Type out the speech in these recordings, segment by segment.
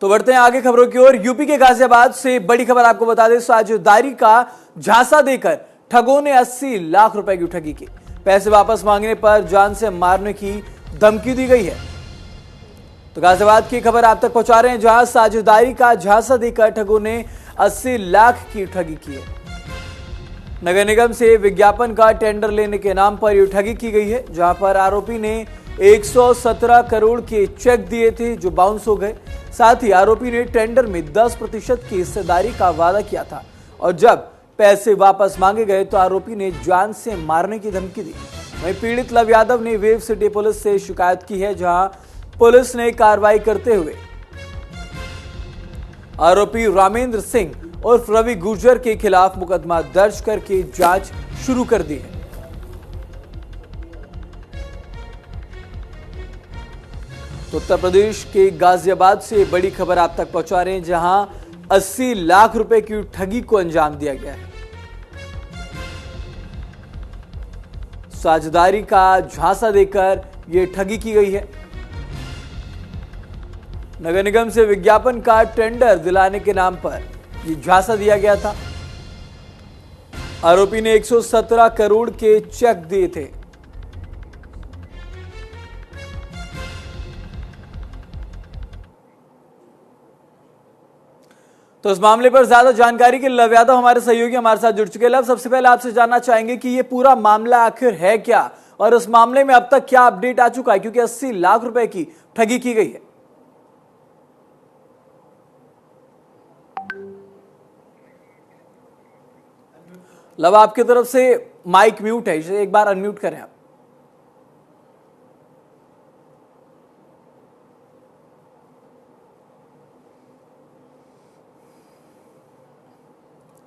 तो बढ़ते हैं आगे खबरों की ओर। यूपी के गाजियाबाद से बड़ी खबर आपको बता दें, साझेदारी का झांसा देकर ठगों ने 80 लाख रुपए की ठगी की। पैसे वापस मांगने पर जान से मारने की धमकी दी गई है। तो गाजियाबाद की खबर आप तक पहुंचा रहे हैं, जहां साझेदारी का झांसा देकर ठगों ने 80 लाख की ठगी की है। नगर निगम से विज्ञापन का टेंडर लेने के नाम पर यह ठगी की गई है, जहां पर आरोपी ने 117 करोड़ के चेक दिए थे जो बाउंस हो गए। साथ ही आरोपी ने टेंडर में 10% की हिस्सेदारी का वादा किया था और जब पैसे वापस मांगे गए तो आरोपी ने जान से मारने की धमकी दी। वहीं पीड़ित लव यादव ने वेव सिटी पुलिस से शिकायत की है, जहां पुलिस ने कार्रवाई करते हुए आरोपी रामेंद्र सिंह उर्फ रवि गुर्जर के खिलाफ मुकदमा दर्ज करके जांच शुरू कर दी है। तो उत्तर प्रदेश के गाजियाबाद से बड़ी खबर आप तक पहुंचा रहे हैं, जहां 80 लाख रुपए की ठगी को अंजाम दिया गया है। साझेदारी का झांसा देकर यह ठगी की गई है। नगर निगम से विज्ञापन का टेंडर दिलाने के नाम पर यह झांसा दिया गया था। आरोपी ने 117 करोड़ के चेक दिए थे। तो इस मामले पर ज्यादा जानकारी के लव यादव हमारे सहयोगी हमारे साथ जुड़ चुके हैं। लव, सबसे पहले आपसे जानना चाहेंगे कि ये पूरा मामला आखिर है क्या और इस मामले में अब तक क्या अपडेट आ चुका है, क्योंकि 80 लाख रुपए की ठगी की गई है। लव, आपकी तरफ से माइक म्यूट है, इसे एक बार अनम्यूट करें आप।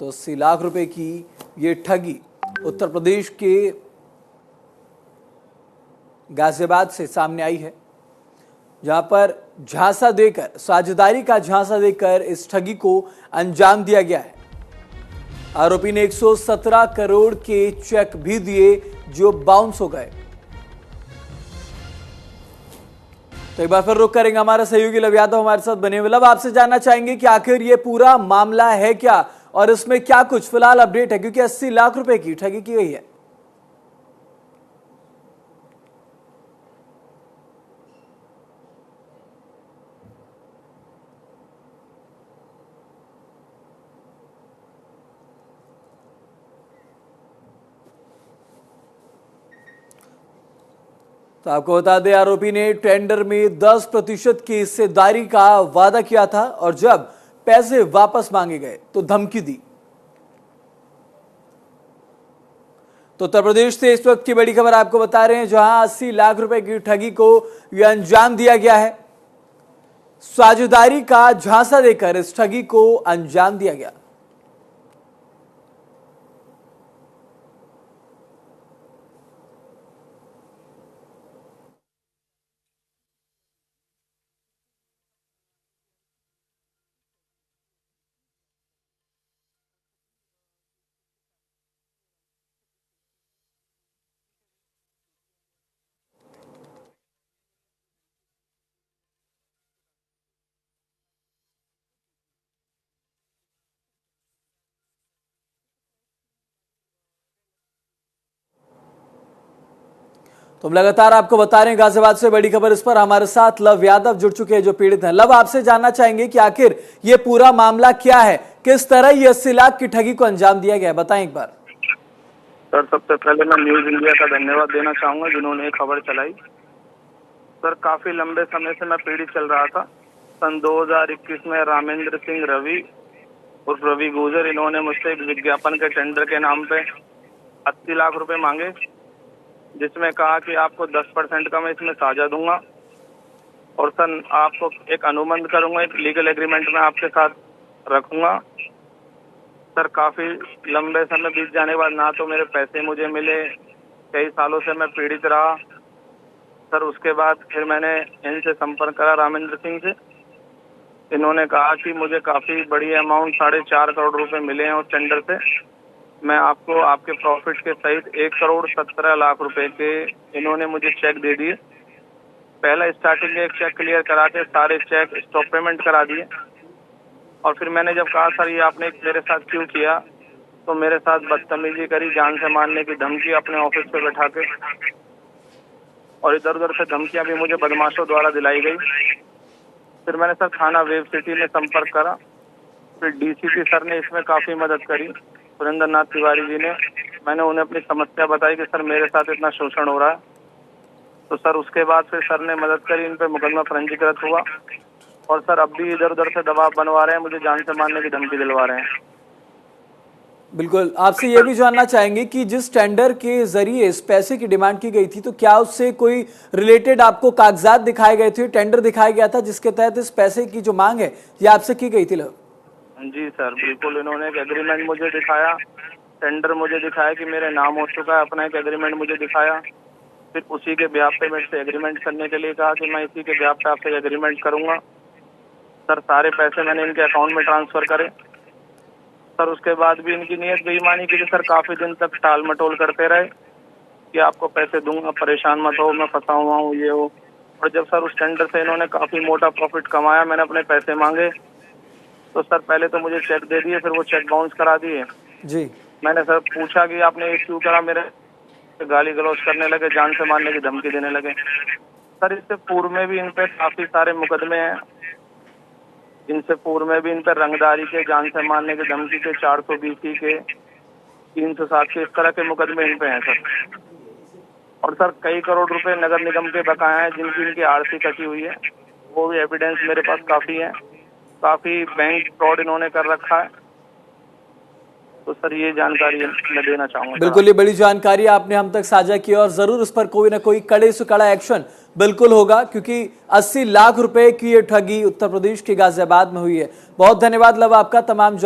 तो 80 लाख रुपए की ये ठगी उत्तर प्रदेश के गाजियाबाद से सामने आई है, जहां पर झांसा देकर, साझेदारी का झांसा देकर इस ठगी को अंजाम दिया गया है। आरोपी ने 117 करोड़ के चेक भी दिए जो बाउंस हो गए। तो एक बार फिर रुक करेंगे, हमारा सहयोगी लव यादव हमारे साथ बने हुए। लव, आपसे जानना चाहेंगे कि आखिर ये पूरा मामला है क्या और इसमें क्या कुछ फिलहाल अपडेट है, क्योंकि 80 लाख रुपए की ठगी की गई है। तो आपको बता दें, आरोपी ने टेंडर में 10% की हिस्सेदारी का वादा किया था और जब पैसे वापस मांगे गए तो धमकी दी। तो उत्तर प्रदेश से इस वक्त की बड़ी खबर आपको बता रहे हैं, जहां 80 लाख रुपए की ठगी को यह अंजाम दिया गया है। साझेदारी का झांसा देकर इस ठगी को अंजाम दिया गया। तो हम लगातार आपको बता रहे हैं गाजियाबाद से बड़ी खबर। इस पर हमारे साथ लव यादव जुड़ चुके हैं जो पीड़ित हैं। लव, आपसे जानना चाहेंगे कि आखिर ये पूरा मामला क्या है, किस तरह ये 80 लाख की ठगी को अंजाम दिया गया है, बताएं एक बार। सर, सबसे पहले मैं न्यूज इंडिया का धन्यवाद देना चाहूंगा जिन्होंने खबर चलाई। सर, काफी लंबे समय से मैं पीड़ित चल रहा था। सन 2021 में रामेंद्र सिंह रवि और रवि गुर्जर, इन्होंने मुझसे एक विज्ञापन के टेंडर के नाम पे 80 लाख रुपए मांगे, जिसमें कहा कि आपको 10% का मैं इसमें साझा दूंगा और सर आपको एक अनुबंध करूंगा, एक लीगल एग्रीमेंट में आपके साथ रखूंगा। सर, काफी लंबे समय बीत जाने के बाद ना तो मेरे पैसे मुझे मिले, कई सालों से मैं पीड़ित रहा। सर, उसके बाद फिर मैंने इनसे संपर्क करा, रामेंद्र सिंह से। इन्होंने कहा कि मुझे काफी बड़ी अमाउंट 4.5 करोड़ रुपए मिले हैं उस टेंडर से, मैं आपको आपके प्रॉफिट के सहित 1 करोड़ 17 लाख रुपए के इन्होंने मुझे चेक दे दिए। पहला स्टार्टिंग में एक चेक क्लियर करा के सारे चेक स्टॉप पेमेंट करा दिए। और फिर मैंने जब कहा सर ये आपने मेरे साथ क्यों किया, तो मेरे साथ बदतमीजी करी, जान से मारने की धमकी अपने ऑफिस पे बैठा के, और इधर उधर से धमकियां भी मुझे बदमाशों द्वारा दिलाई गई। फिर मैंने सर थाना वेब सिटी में संपर्क करा। फिर डीसीपी सर ने इसमें काफ़ी मदद करी, सुरेंद्र नाथ तिवारी जी ने। मैंने उन्हें अपनी समस्या बताई कि सर मेरे साथ इतना शोषण हो रहा है। तो सर उसके बाद फिर सर ने मदद करी, इन पे मुकदमा पंजीकृत हुआ। और सर अब भी इधर उधर से दबाव बनवा रहे हैं, मुझे जान से मारने की धमकी दिलवा रहे हैं। बिल्कुल, आपसे ये भी जानना चाहेंगे कि जिस टेंडर के जरिए इस पैसे की डिमांड की गई थी, तो क्या उससे कोई रिलेटेड आपको कागजात दिखाए गए थे, टेंडर दिखाया गया था जिसके तहत इस पैसे की जो मांग है ये आपसे की गई थी? जी सर, बिल्कुल। इन्होंने एक एग्रीमेंट मुझे दिखाया, टेंडर मुझे दिखाया कि मेरे नाम हो चुका है, अपना एक एग्रीमेंट मुझे दिखाया। फिर उसी के ब्याह पे मेरे से एग्रीमेंट करने के लिए कहा कि मैं इसी के ब्याह पे आपसे एग्रीमेंट करूंगा। सर सारे पैसे मैंने इनके अकाउंट में ट्रांसफर करे। सर उसके बाद भी इनकी नीयत बेईमानी की, सर काफी दिन तक टाल मटोल करते रहे कि आपको पैसे दूंगा, परेशान मत हो, मैं फंसा हुआ हूँ, ये हो। और जब सर उस टेंडर से इन्होंने काफी मोटा प्रॉफिट कमाया, मैंने अपने पैसे मांगे, तो सर पहले तो मुझे चेक दे दिए, फिर वो चेक बाउंस करा दिए जी। मैंने सर पूछा कि आपने ये क्यों करा, मेरे गाली गलौज करने लगे, जान से मारने की धमकी देने लगे। सर इससे पूर्व में भी इन पे काफी सारे मुकदमे हैं, इनसे पूर्व में भी इन पर रंगदारी के, जान से मारने की धमकी के, 420 के, 307 के, इस तरह के मुकदमे इन पे हैं सर। और सर कई करोड़ रुपए नगर निगम के बकाया हैं जिनकी इनकी आरसी कटी हुई है, वो भी एविडेंस मेरे पास काफी है। काफी बैंक फ्रॉड इन्होंने कर रखा है। तो सर ये जानकारी मैं देना चाहूंगा। बिल्कुल, ये बड़ी जानकारी आपने हम तक साझा की और जरूर उस पर कोई ना कोई कड़े से कड़ा एक्शन बिल्कुल होगा, क्योंकि 80 लाख रुपए की ये ठगी उत्तर प्रदेश के गाजियाबाद में हुई है। बहुत धन्यवाद लव आपका तमाम